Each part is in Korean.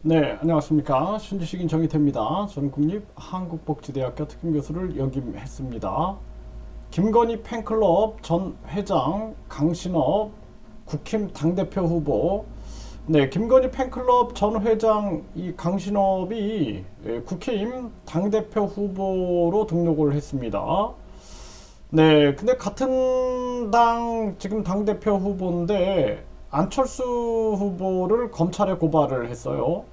네, 안녕하십니까. 신지식인 정의태입니다. 저는 국립한국복지대학교 특임교수를 역임했습니다. 김건희 팬클럽 전 회장 강신업 국힘 당대표 후보. 네, 김건희 팬클럽 전 회장 이 강신업이 국힘 당대표 후보로 등록을 했습니다. 네, 근데 같은 당 지금 당대표 후보인데 안철수 후보를 검찰에 고발을 했어요.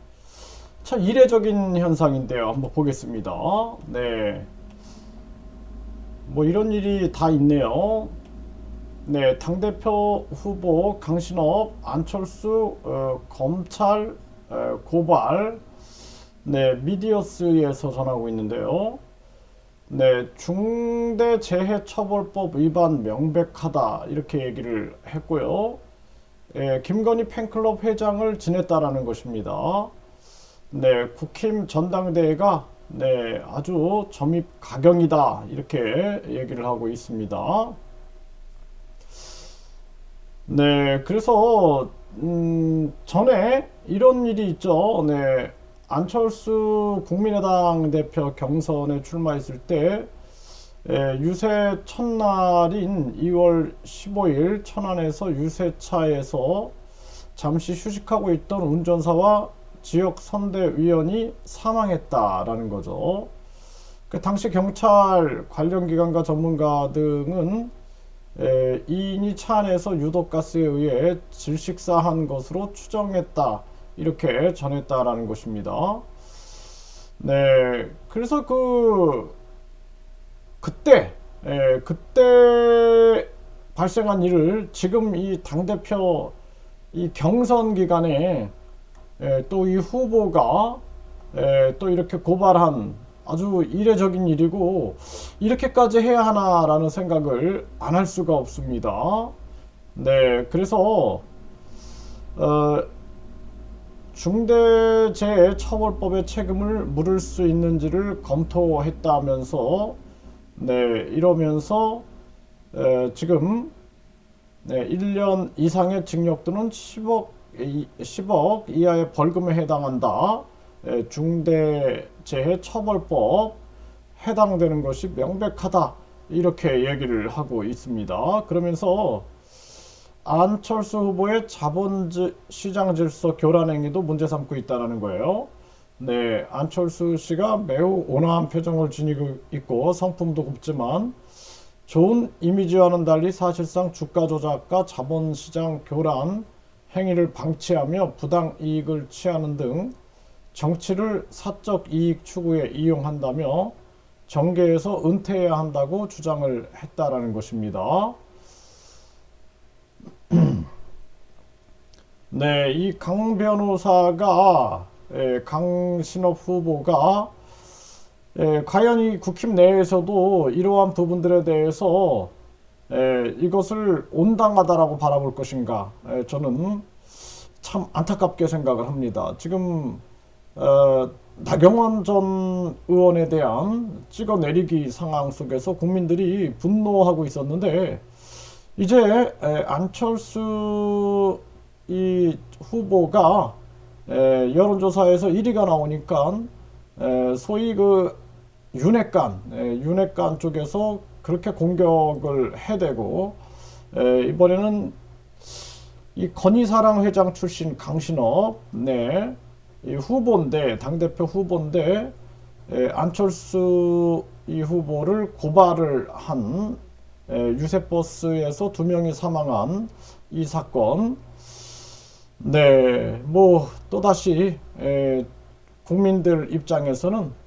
참 이례적인 현상인데요. 한번 보겠습니다. 네, 뭐 이런 일이 다 있네요. 네, 당대표 후보 강신업, 안철수 검찰 고발. 네, 미디어스에서 전하고 있는데요. 네, 중대재해처벌법 위반 명백하다 이렇게 얘기를 했고요. 김건희 팬클럽 회장을 지냈다라는 것입니다. 네, 국힘 전당대회가 네, 아주 점입 가경이다 이렇게 얘기를 하고 있습니다. 네, 그래서 전에 이런 일이 있죠. 네, 안철수 국민의당 대표 경선에 출마했을 때 유세 첫날인 2월 15일 천안에서 유세차에서 잠시 휴식하고 있던 운전사와 지역 선대위원이 사망했다라는 거죠. 그 당시 경찰 관련 기관과 전문가 등은 이인이 차 안에서 유독가스에 의해 질식사한 것으로 추정했다 이렇게 전했다라는 것입니다. 네, 그래서 그때 발생한 일을 지금 이 당대표 이 경선 기간에 또 이 후보가 또 이렇게 고발한 아주 이례적인 일이고 이렇게까지 해야 하나라는 생각을 안 할 수가 없습니다. 네, 그래서 중대재해처벌법의 책임을 물을 수 있는지를 검토했다면서 네, 이러면서 지금 네, 1년 이상의 징역 또는 10억 이하의 벌금에 해당한다. 중대재해처벌법 해당되는 것이 명백하다. 이렇게 얘기를 하고 있습니다. 그러면서 안철수 후보의 자본시장 질서 교란 행위도 문제 삼고 있다는 거예요. 네, 안철수 씨가 매우 온화한 표정을 지니고 있고 성품도 곱지만 좋은 이미지와는 달리 사실상 주가 조작과 자본시장 교란 행위를 방치하며 부당 이익을 취하는 등 정치를 사적 이익 추구에 이용한다며 정계에서 은퇴해야 한다고 주장을 했다라는 것입니다. 네, 이 강 변호사가 강신업 후보가 과연 이 국힘 내에서도 이러한 부분들에 대해서 이것을 온당하다라고 바라볼 것인가? 저는 참 안타깝게 생각을 합니다. 지금 나경원 전 의원에 대한 찍어내리기 상황 속에서 국민들이 분노하고 있었는데 이제 안철수 이 후보가 여론조사에서 1위가 나오니까 소위 그 윤핵관 쪽에서 그렇게 공격을 해대고 이번에는 이 건희사랑 회장 출신 강신업 네, 이 후보인데 당대표 후보인데 안철수 이 후보를 고발을 한 유세버스에서 2명이 사망한 이 사건 네, 뭐 또다시 국민들 입장에서는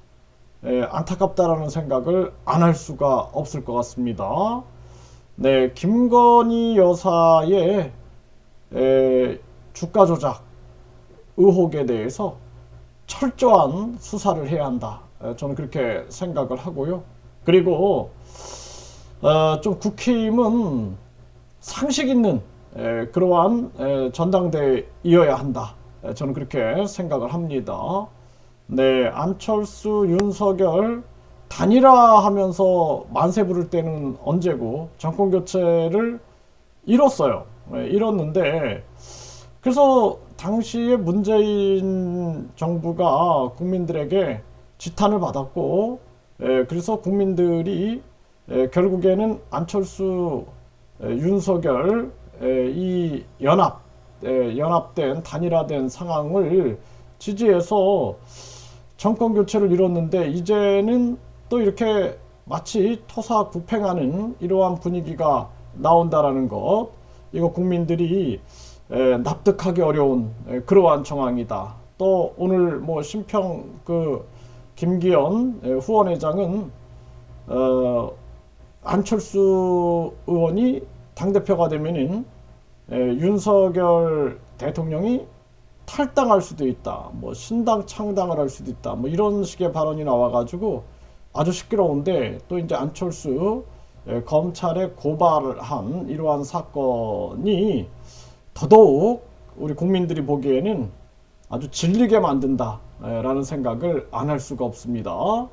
안타깝다라는 생각을 안 할 수가 없을 것 같습니다. 네, 김건희 여사의 주가 조작 의혹에 대해서 철저한 수사를 해야 한다. 저는 그렇게 생각을 하고요. 그리고 좀 국힘은 상식 있는 그러한 전당대회이어야 한다. 저는 그렇게 생각을 합니다. 네, 안철수, 윤석열 단일화하면서 만세 부를 때는 언제고 정권 교체를 이뤘어요. 이뤘는데 그래서 당시에 문재인 정부가 국민들에게 지탄을 받았고, 그래서 국민들이 결국에는 안철수, 윤석열 이 연합된 단일화된 상황을 지지해서 정권 교체를 이뤘는데, 이제는 또 이렇게 마치 토사구팽하는 이러한 분위기가 나온다라는 것, 이거 국민들이 납득하기 어려운 그러한 정황이다. 또 오늘 뭐 심평 김기현 후원회장은 안철수 의원이 당대표가 되면은 윤석열 대통령이 탈당할 수도 있다. 뭐 신당 창당을 할 수도 있다. 뭐 이런 식의 발언이 나와가지고 아주 시끄러운데, 또 이제 안철수 검찰에 고발한 이러한 사건이 더더욱 우리 국민들이 보기에는 아주 질리게 만든다 라는 생각을 안 할 수가 없습니다.